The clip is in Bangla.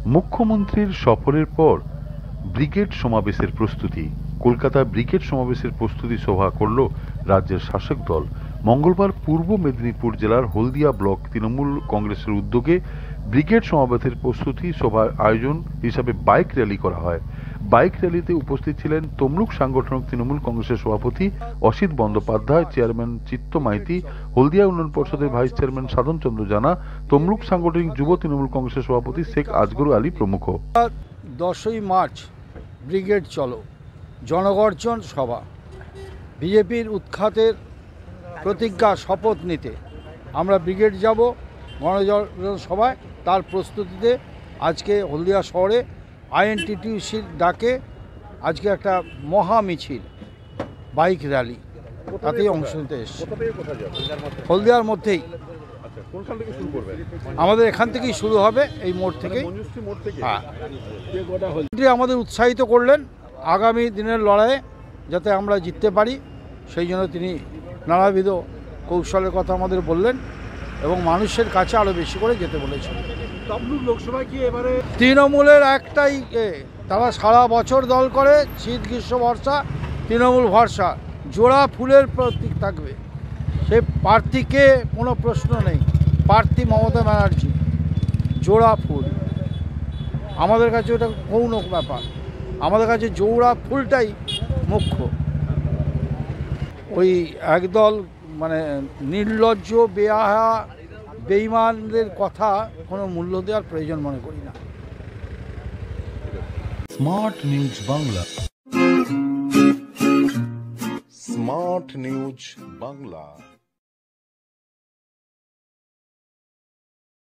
মুখ্যমন্ত্রীর সফরের পর ব্রিগেড সমাবেশের প্রস্তুতি। কলকাতা ব্রিগেড সমাবেশের প্রস্তুতি সভা করল রাজ্যের শাসক দল। মঙ্গলবার পূর্ব মেদিনীপুর জেলার হলদিয়া ব্লক তৃণমূল কংগ্রেসের উদ্যোগে ব্রিগেড সমাবেশের প্রস্তুতি সভার আয়োজন হিসাবে বাইক র্যালি করা হয়। বাইক র্যালিতে উপস্থিত ছিলেন তমলুক সাংগঠনিক তৃণমূল কংগ্রেসের সভাপতি অসিত বন্দ্যোপাধ্যায়, চেয়ারম্যান চিত্ত মাইতি, হলদিয়া উন্নয়ন পর্ষদের ভাইস চেয়ারম্যান সাধন চন্দ্র জানা, তমলুক সাংগঠনিক যুব তৃণমূল কংগ্রেসের সভাপতি শেখ আজগর আলী প্রমুখ। 10ই মার্চ ব্রিগেড চলো জনগর্জন সভা, বিজেপির উৎখাতের প্রতিজ্ঞা শপথ নিতে আমরা ব্রিগেড যাব গণজন সভায়। তার প্রস্তুতিতে আজকে হলদিয়া শহরে আইএনটিটিউসির ডাকে আজকে একটা মহা মিছিল বাইক র্যালি, তাতেই অংশ নিতে এসেছে। হলদিয়ার মধ্যেই আমাদের এখান থেকেই শুরু হবে, এই মোড় থেকেই। হ্যাঁ, আমাদের উৎসাহিত করলেন আগামী দিনের লড়াইয়ে যাতে আমরা জিততে পারি, সেই জন্য তিনি নানাবিধ কৌশলের কথা আমাদের বললেন এবং মানুষের কাছে আরও বেশি করে যেতে বলেছেন। লোকসভায় কি এবারে তৃণমূলের একটাই তারা সারা বছর দল করে, শীত গ্রীষ্ম বর্ষা তৃণমূল ভরসা, জোড়া ফুলের প্রতীক থাকবে। সে প্রার্থীকে কোনো প্রশ্ন নেই, প্রার্থী মমতা ব্যানার্জি, জোড়া ফুল। আমাদের কাছে ওটা গৌণ ব্যাপার, আমাদের কাছে জোড়া ফুলটাই মুখ্য। ওই একদল মানে নির্লজ্জ বেয়াহা বেঈমানদের কথা কোনো মূল্য দেওয়ার প্রয়োজন মনে করি না। Smart news Bangla. Smart news Bangla.